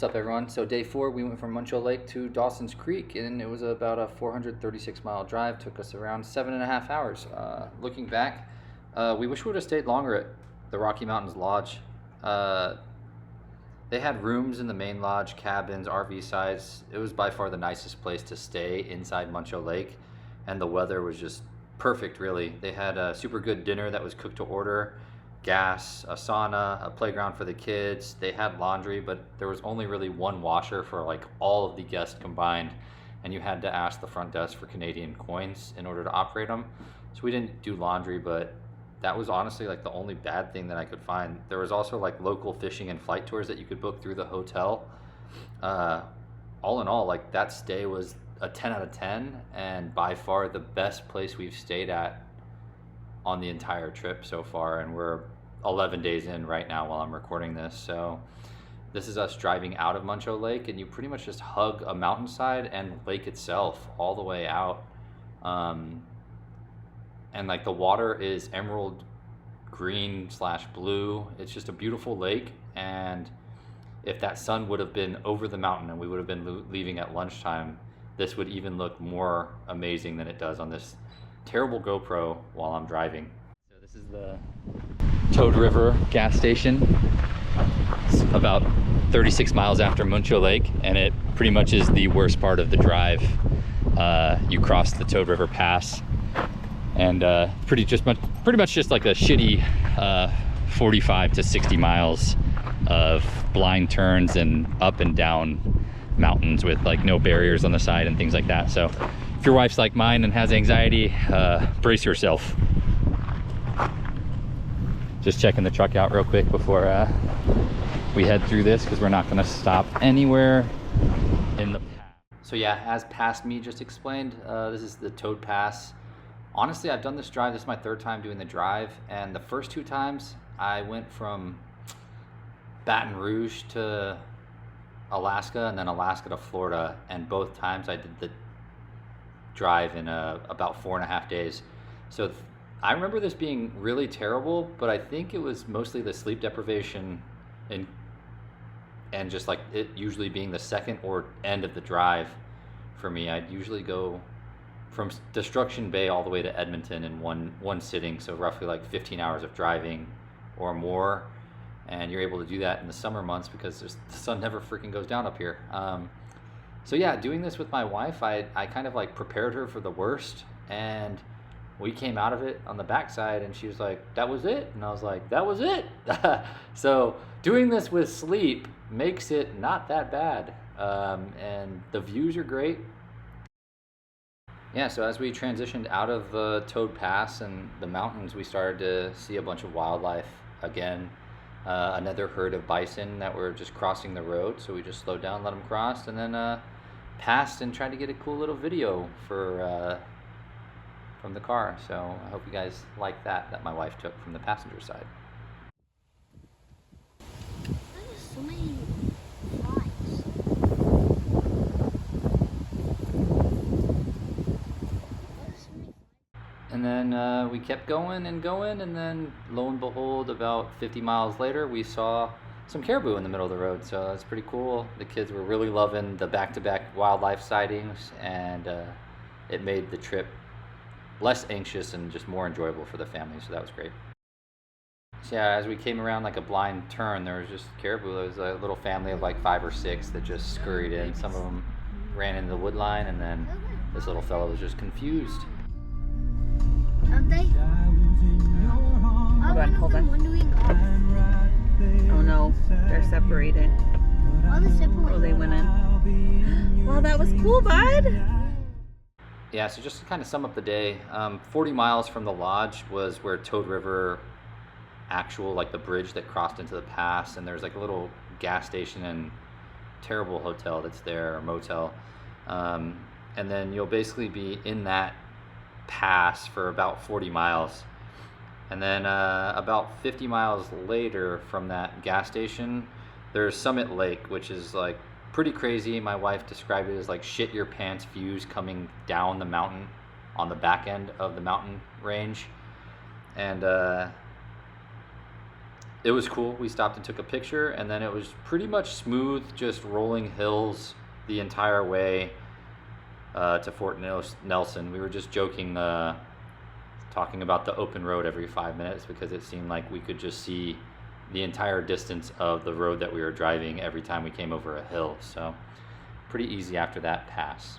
What's up, everyone? So day 4, we went from Muncho Lake to Dawson's Creek, and it was about a 436-mile drive. Took us around 7.5 hours. Looking back, we wish we would have stayed longer at the Rocky Mountains Lodge. They had rooms in the main lodge, cabins, RV sites. It was by far the nicest place to stay inside Muncho Lake, and the weather was just perfect, really. They had a super good dinner that was cooked to order, gas, a sauna, a playground for the kids. They had laundry, but there was only really one washer for like all of the guests combined, and you had to ask the front desk for Canadian coins in order to operate them. So we didn't do laundry, but that was honestly like the only bad thing that I could find. There was also like local fishing and flight tours that you could book through the hotel. All in all, like that stay was a 10 out of 10, and by far the best place we've stayed at on the entire trip so far, and we're 11 days in right now while I'm recording this. So this is us driving out of Muncho Lake, and you pretty much just hug a mountainside and lake itself all the way out. And like the water is emerald green / blue. It's just a beautiful lake, and if that sun would have been over the mountain and we would have been leaving at lunchtime, this would even look more amazing than it does on this terrible GoPro while I'm driving. So this is the Toad River gas station. It's about 36 miles after Muncho Lake, and it pretty much is the worst part of the drive. You cross the Toad River Pass, and pretty much just like a shitty 45 to 60 miles of blind turns and up and down mountains with like no barriers on the side and things like that. So if your wife's like mine and has anxiety, brace yourself. Just checking the truck out real quick before we head through this, because we're not going to stop anywhere in the pass. So yeah, as past me just explained, this is the Toad Pass. Honestly, I've done this drive. This is my 3rd time doing the drive, and the first 2 times I went from Baton Rouge to Alaska and then Alaska to Florida, and both times I did the drive in about 4.5 days. So I remember this being really terrible, but I think it was mostly the sleep deprivation and just like it usually being the second or end of the drive for me. I'd usually go from Destruction Bay all the way to Edmonton in one sitting, so roughly like 15 hours of driving or more, and you're able to do that in the summer months because the sun never freaking goes down up here. So yeah, doing this with my wife, I kind of like prepared her for the worst, and we came out of it on the backside, and she was like, "That was it?" And I was like, "That was it." So doing this with sleep makes it not that bad, and the views are great. Yeah, so as we transitioned out of the Toad Pass and the mountains, we started to see a bunch of wildlife again. Another herd of bison that were just crossing the road, so we just slowed down, let them cross, and then passed and tried to get a cool little video from the car. So I hope you guys like that my wife took from the passenger side. There's so many flies. And then we kept going, and then lo and behold, about 50 miles later, we saw some caribou in the middle of the road. So that's pretty cool. The kids were really loving the back-to-back wildlife sightings, and it made the trip less anxious and just more enjoyable for the family. So that was great. So yeah, as we came around like a blind turn, there was just caribou. There was a little family of like 5 or 6 that just scurried in. Some of them ran into the wood line, and then this little fellow was just confused. Are they? Hold on. Oh no, they're separated. Oh, they're separated. Oh, they went in. Well, that was cool, bud. Yeah, so just to kind of sum up the day, 40 miles from the lodge was where Toad River actual, like the bridge that crossed into the pass, and there's like a little gas station and terrible hotel that's there, or motel. And then you'll basically be in that pass for about 40 miles. And then about 50 miles later from that gas station, there's Summit Lake, which is like pretty crazy. My wife described it as like shit your pants views coming down the mountain on the back end of the mountain range. And it was cool. We stopped and took a picture, and then it was pretty much smooth, just rolling hills the entire way to Fort Nelson. We were just joking, talking about the open road every 5 minutes because it seemed like we could just see the entire distance of the road that we were driving every time we came over a hill. So pretty easy after that pass.